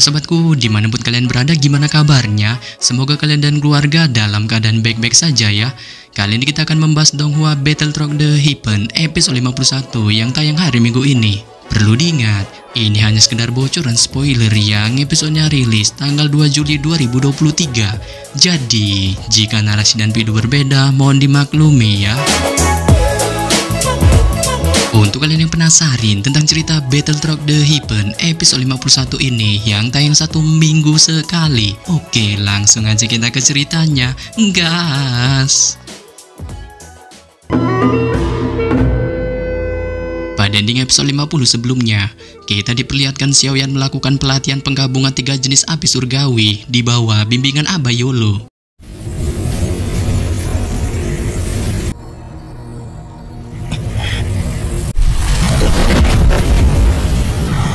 Halo sobatku, dimanapun kalian berada, gimana kabarnya? Semoga kalian dan keluarga dalam keadaan baik-baik saja ya. Kali ini kita akan membahas Donghua Battlefield The Heaven episode 51 yang tayang hari Minggu ini. Perlu diingat, ini hanya sekedar bocoran spoiler yang episodenya rilis tanggal 2 Juli 2023. Jadi, jika narasi dan video berbeda, mohon dimaklumi ya. Untuk kalian yang penasaran tentang cerita Battlefield The Heaven episode 51 ini yang tayang 1 minggu sekali, oke, langsung aja kita ke ceritanya, gas. Pada ending episode 50 sebelumnya, kita diperlihatkan Xiaoyan melakukan pelatihan penggabungan 3 jenis api surgawi di bawah bimbingan Abayolo.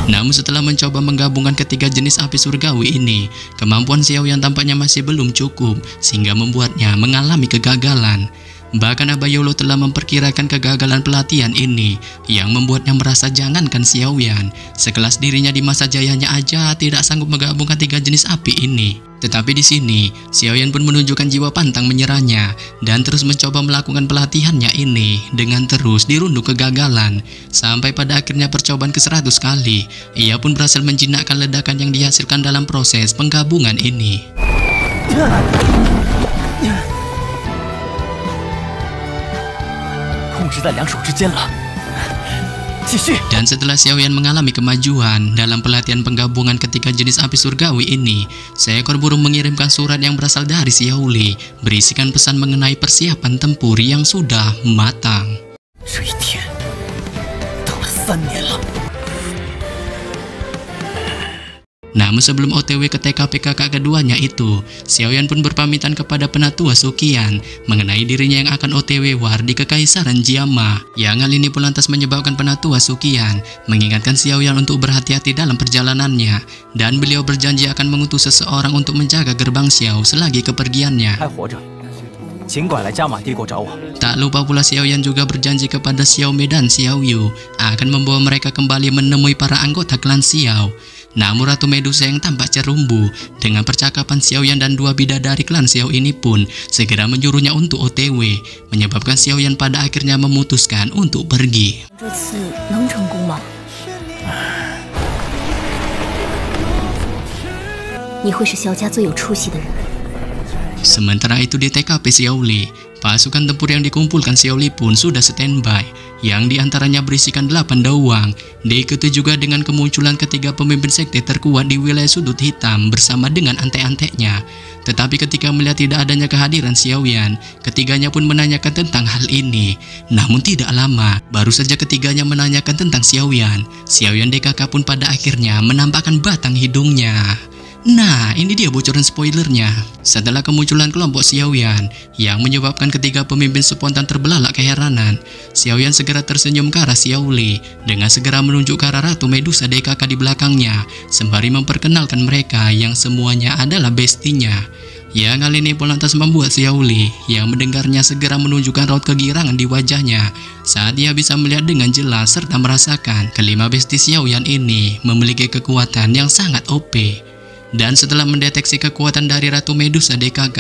Namun setelah mencoba menggabungkan ketiga jenis api surgawi ini, kemampuan Xiaoyan tampaknya masih belum cukup, sehingga membuatnya mengalami kegagalan. Bahkan Abayolo telah memperkirakan kegagalan pelatihan ini, yang membuatnya merasa jangankan Xiaoyan, sekelas dirinya di masa jayanya aja tidak sanggup menggabungkan 3 jenis api ini. Tetapi di sini, Xiaoyan pun menunjukkan jiwa pantang menyerahnya dan terus mencoba melakukan pelatihannya ini dengan terus dirundung kegagalan. Sampai pada akhirnya percobaan ke-100 kali, ia pun berhasil menjinakkan ledakan yang dihasilkan dalam proses penggabungan ini. Dan setelah Xiaoyan mengalami kemajuan dalam pelatihan penggabungan ketiga jenis api surgawi ini, seekor burung mengirimkan surat yang berasal dari Xiaoli, berisikan pesan mengenai persiapan tempur yang sudah matang. Namun sebelum OTW ke TKP kakak keduanya itu, Xiaoyan pun berpamitan kepada penatua Suqian mengenai dirinya yang akan OTW war di Kekaisaran Jiama. Yang hal ini pun lantas menyebabkan penatua Suqian mengingatkan Xiaoyan untuk berhati-hati dalam perjalanannya, dan beliau berjanji akan mengutus seseorang untuk menjaga gerbang Xiao selagi kepergiannya. Tak lupa pula Xiaoyan juga berjanji kepada Xiaome dan Xiaoyu akan membawa mereka kembali menemui para anggota klan Xiao. Namun Ratu Medusa yang tampak cerumbu dengan percakapan Xiaoyan dan 2 bidadari klan Xiao ini pun segera menyuruhnya untuk OTW, menyebabkan Xiaoyan pada akhirnya memutuskan untuk pergi. Sementara itu di TKP Xiaoli, pasukan tempur yang dikumpulkan Xiaoli pun sudah standby, yang diantaranya berisikan 8 dawang, diikuti juga dengan kemunculan ketiga pemimpin sekte terkuat di wilayah sudut hitam bersama dengan antek-anteknya. Tetapi ketika melihat tidak adanya kehadiran Xiaoyan, ketiganya pun menanyakan tentang hal ini. Namun tidak lama, baru saja ketiganya menanyakan tentang Xiaoyan, Xiaoyan DKK pun pada akhirnya menampakkan batang hidungnya. Nah, ini dia bocoran spoilernya. Setelah kemunculan kelompok Xiaoyan yang menyebabkan ketiga pemimpin spontan terbelalak keheranan, Xiaoyan segera tersenyum ke arah Xiaoli dengan segera menunjuk ke arah Ratu Medusa DKK di belakangnya, sembari memperkenalkan mereka yang semuanya adalah bestinya. Yang hal ini pun lantas membuat Xiaoli yang mendengarnya segera menunjukkan raut kegirangan di wajahnya saat ia bisa melihat dengan jelas serta merasakan kelima besti Xiaoyan ini memiliki kekuatan yang sangat OP. Dan setelah mendeteksi kekuatan dari Ratu Medusa DKK,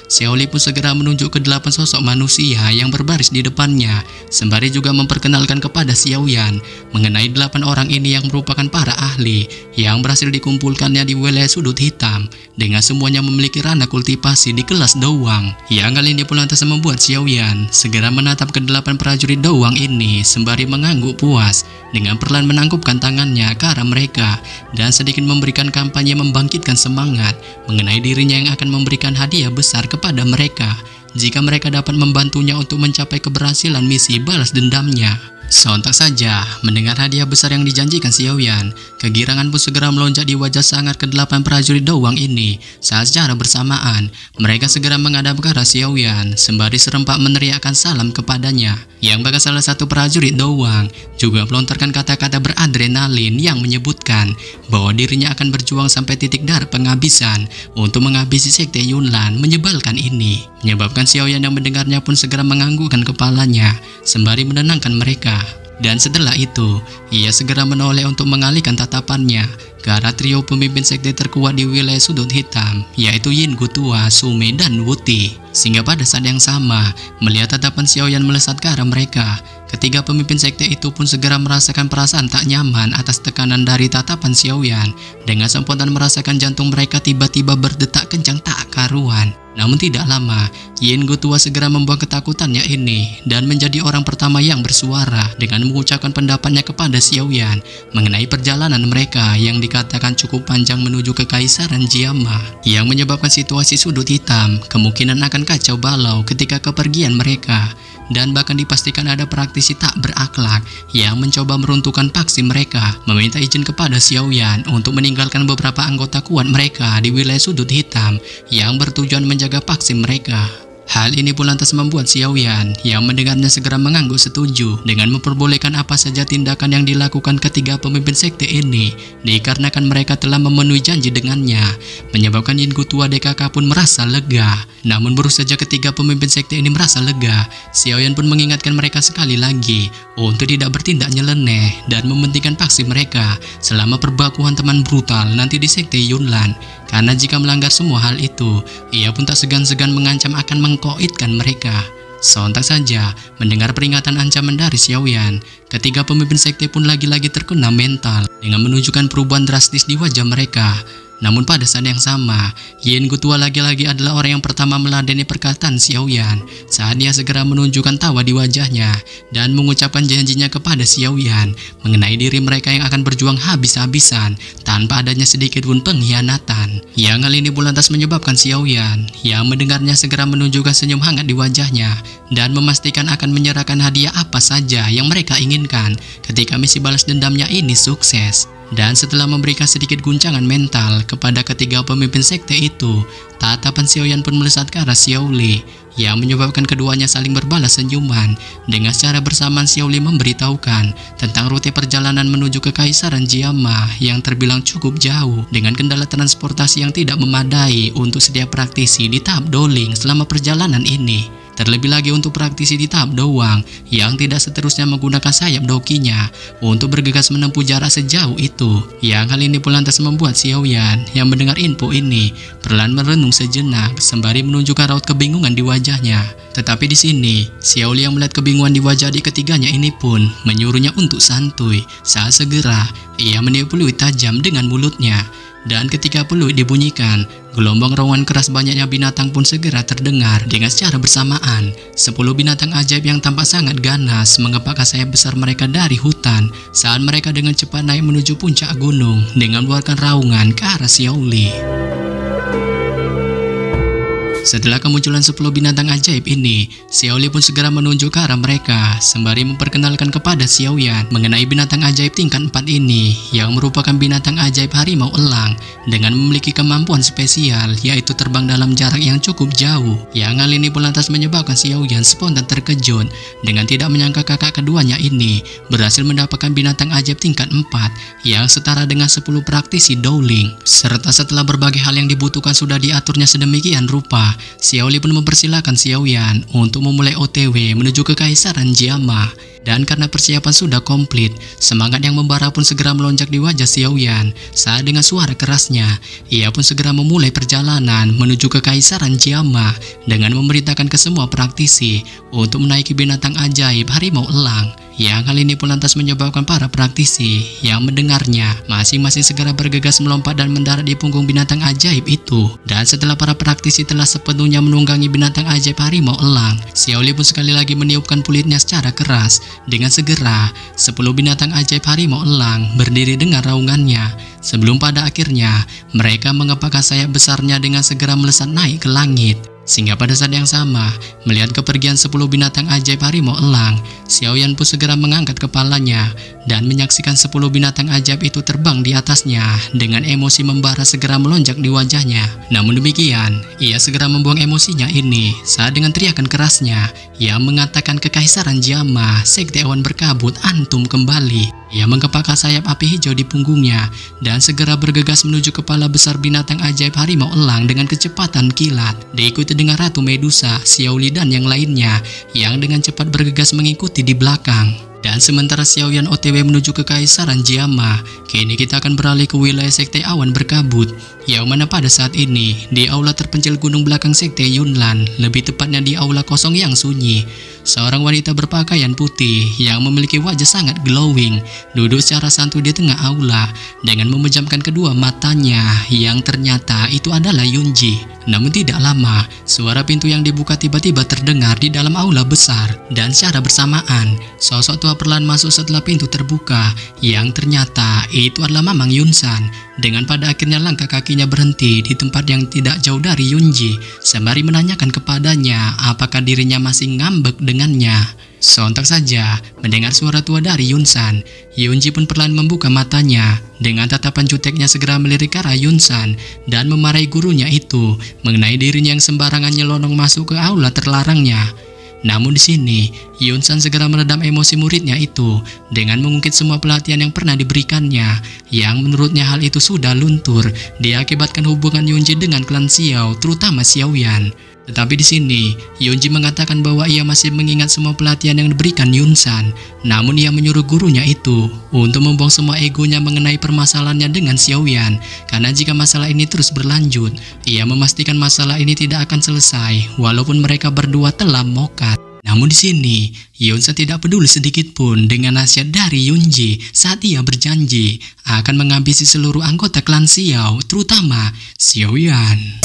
Xiaoli pun segera menunjuk ke 8 sosok manusia yang berbaris di depannya, sembari juga memperkenalkan kepada Xiaoyan mengenai 8 orang ini yang merupakan para ahli yang berhasil dikumpulkannya di wilayah sudut hitam, dengan semuanya memiliki ranah kultivasi di kelas Dawang. Yang kali ini pun lantas membuat Xiaoyan segera menatap ke 8 prajurit Dawang ini sembari mengangguk puas, dengan perlahan menangkupkan tangannya ke arah mereka dan sedikit memberikan kampanye membangkitkan semangat mengenai dirinya yang akan memberikan hadiah besar kepada mereka jika mereka dapat membantunya untuk mencapai keberhasilan misi balas dendamnya. Sontak saja mendengar hadiah besar yang dijanjikan Xiaoyan, kegirangan pun segera melonjak di wajah sangat ke-8 prajurit Dawang ini. Saat secara bersamaan, mereka segera menghadap ke arah Xiaoyan sembari serempak meneriakkan salam kepadanya. Yang bahkan salah satu prajurit Dawang juga melontarkan kata-kata beradrenalin yang menyebutkan bahwa dirinya akan berjuang sampai titik darah penghabisan untuk menghabisi sekte Yunlan menyebalkan ini, menyebabkan Xiaoyan yang mendengarnya pun segera menganggukkan kepalanya sembari menenangkan mereka. Dan setelah itu, ia segera menoleh untuk mengalihkan tatapannya ke arah trio pemimpin sekte terkuat di wilayah sudut hitam, yaitu Yin Gutua, Sume, dan Wuti. Sehingga pada saat yang sama, melihat tatapan Xiaoyan melesat ke arah mereka, ketiga pemimpin sekte itu pun segera merasakan perasaan tak nyaman atas tekanan dari tatapan Xiaoyan. Dengan spontan merasakan jantung mereka tiba-tiba berdetak kencang tak karuan. Namun tidak lama, Yin Gutua segera membuang ketakutannya ini dan menjadi orang pertama yang bersuara dengan mengucapkan pendapatnya kepada Xiaoyan mengenai perjalanan mereka yang dikatakan cukup panjang menuju kekaisaran Jiama, yang menyebabkan situasi sudut hitam kemungkinan akan kacau balau ketika kepergian mereka. Dan bahkan dipastikan ada praktisi tak berakhlak yang mencoba meruntuhkan paksi mereka, meminta izin kepada Xiaoyan untuk meninggalkan beberapa anggota kuat mereka di wilayah sudut hitam yang bertujuan menjaga paksi mereka. Hal ini pun lantas membuat Xiaoyan yang mendengarnya segera mengangguk setuju dengan memperbolehkan apa saja tindakan yang dilakukan ketiga pemimpin sekte ini, dikarenakan mereka telah memenuhi janji dengannya, menyebabkan Yin Gutua DKK pun merasa lega. Namun baru saja ketiga pemimpin sekte ini merasa lega, Xiaoyan pun mengingatkan mereka sekali lagi untuk tidak bertindak nyeleneh dan mementingkan paksi mereka selama perbakuan teman brutal nanti di sekte Yunlan. Karena jika melanggar semua hal itu, ia pun tak segan-segan mengancam akan mengkoitkan mereka. Sontak saja mendengar peringatan ancaman dari Xiaoyan, ketiga pemimpin sekte pun lagi-lagi terkena mental dengan menunjukkan perubahan drastis di wajah mereka. Namun pada saat yang sama, Yin Gutua lagi-lagi adalah orang yang pertama meladeni perkataan Xiaoyan saat dia segera menunjukkan tawa di wajahnya dan mengucapkan janjinya kepada Xiaoyan mengenai diri mereka yang akan berjuang habis-habisan tanpa adanya sedikit pun pengkhianatan. Yang hal ini pun lantas menyebabkan Xiaoyan yang mendengarnya segera menunjukkan senyum hangat di wajahnya dan memastikan akan menyerahkan hadiah apa saja yang mereka inginkan ketika misi balas dendamnya ini sukses. Dan setelah memberikan sedikit guncangan mental kepada ketiga pemimpin sekte itu, tatapan Xiaoyan pun melesat ke arah Xiaoli, yang menyebabkan keduanya saling berbalas senyuman. Dengan secara bersamaan Xiaoli memberitahukan tentang rute perjalanan menuju ke Kekaisaran Jiama yang terbilang cukup jauh dengan kendala transportasi yang tidak memadai untuk setiap praktisi di tahap doling selama perjalanan ini. Terlebih lagi untuk praktisi di tahap doang yang tidak seterusnya menggunakan sayap dokinya untuk bergegas menempuh jarak sejauh itu. Yang hal ini pun lantas membuat Xiaoyan yang mendengar info ini perlahan merenung sejenak sembari menunjukkan raut kebingungan di wajahnya. Tetapi di sini, Xiaoli yang melihat kebingungan di wajah adik ketiganya ini pun menyuruhnya untuk santuy. Saat segera, ia meniup peluit tajam dengan mulutnya. Dan ketika peluit dibunyikan, gelombang raungan keras banyaknya binatang pun segera terdengar dengan secara bersamaan. 10 binatang ajaib yang tampak sangat ganas mengepakkan sayap besar mereka dari hutan saat mereka dengan cepat naik menuju puncak gunung dengan mengeluarkan raungan ke arah Xiaoli. Setelah kemunculan 10 binatang ajaib ini, Xiaoli pun segera menunjuk ke arah mereka sembari memperkenalkan kepada Xiaoyan mengenai binatang ajaib tingkat 4 ini yang merupakan binatang ajaib harimau elang dengan memiliki kemampuan spesial yaitu terbang dalam jarak yang cukup jauh. Yang hal ini pun lantas menyebabkan Xiaoyan spontan terkejut dengan tidak menyangka kakak keduanya ini berhasil mendapatkan binatang ajaib tingkat 4 yang setara dengan 10 praktisi Dowling. Serta setelah berbagai hal yang dibutuhkan sudah diaturnya sedemikian rupa, Xiaoli pun mempersilahkan Xiaoyan untuk memulai OTW menuju ke Kekaisaran Jiama. Dan karena persiapan sudah komplit, semangat yang membara pun segera melonjak di wajah Xiaoyan saat dengan suara kerasnya, ia pun segera memulai perjalanan menuju ke Kekaisaran Jiama dengan memerintahkan ke semua praktisi untuk menaiki binatang ajaib harimau elang. Yang hal ini pun lantas menyebabkan para praktisi yang mendengarnya masing-masing segera bergegas melompat dan mendarat di punggung binatang ajaib itu. Dan setelah para praktisi telah sepenuhnya menunggangi binatang ajaib harimau elang, Xiaoli pun sekali lagi meniupkan pulitnya secara keras. Dengan segera, 10 binatang ajaib harimau elang berdiri dengan raungannya, sebelum pada akhirnya mereka mengepakkan sayap besarnya dengan segera melesat naik ke langit. Sehingga pada saat yang sama, melihat kepergian 10 binatang ajaib harimau elang, Xiaoyan pun segera mengangkat kepalanya dan menyaksikan 10 binatang ajaib itu terbang di atasnya dengan emosi membara segera melonjak di wajahnya. Namun demikian, ia segera membuang emosinya ini saat dengan teriakan kerasnya yang mengatakan Kekaisaran Jiama, sekte awan berkabut, antum kembali. Ia mengepakkan sayap api hijau di punggungnya dan segera bergegas menuju kepala besar binatang ajaib harimau elang dengan kecepatan kilat. Diikuti dengan Ratu Medusa, Xiaoli dan yang lainnya yang dengan cepat bergegas mengikuti di belakang. Dan sementara Xiaoyan OTW menuju ke Kaisaran Jiama, kini kita akan beralih ke wilayah Sekte Awan Berkabut, yang mana pada saat ini di aula terpencil gunung belakang Sekte Yunlan, lebih tepatnya di aula kosong yang sunyi, seorang wanita berpakaian putih yang memiliki wajah sangat glowing duduk secara santuy di tengah aula dengan memejamkan kedua matanya, yang ternyata itu adalah Yunji. Namun tidak lama, suara pintu yang dibuka tiba-tiba terdengar di dalam aula besar, dan secara bersamaan sosok tua perlahan masuk setelah pintu terbuka, yang ternyata itu adalah Mamang Yunsan. Dengan pada akhirnya langkah kakinya berhenti di tempat yang tidak jauh dari Yunji, sembari menanyakan kepadanya apakah dirinya masih ngambek dengannya. Sontak saja mendengar suara tua dari Yunsan, Yunji pun perlahan membuka matanya. Dengan tatapan juteknya segera melirik ke arah Yunsan dan memarahi gurunya itu mengenai dirinya yang sembarangan nyelonong masuk ke aula terlarangnya. Namun di sini, Yunsan segera meredam emosi muridnya itu dengan mengungkit semua pelatihan yang pernah diberikannya, yang menurutnya hal itu sudah luntur diakibatkan hubungan Yunji dengan klan Xiao, terutama Xiaoyan. Tetapi di sini, Yunji mengatakan bahwa ia masih mengingat semua pelatihan yang diberikan Yunsan. Namun ia menyuruh gurunya itu untuk membuang semua egonya mengenai permasalahannya dengan Xiaoyan, karena jika masalah ini terus berlanjut, ia memastikan masalah ini tidak akan selesai walaupun mereka berdua telah mokat. Namun di sini, Yunsan tidak peduli sedikit pun dengan nasihat dari Yunji saat ia berjanji akan menghabisi seluruh anggota klan Xiao, terutama Xiaoyan.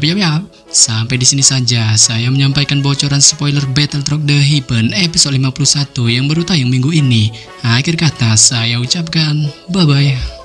Yap. Sampai di sini saja saya menyampaikan bocoran spoiler Battletrog The Heaven episode 51 yang baru tayang minggu ini. Akhir kata saya ucapkan bye-bye.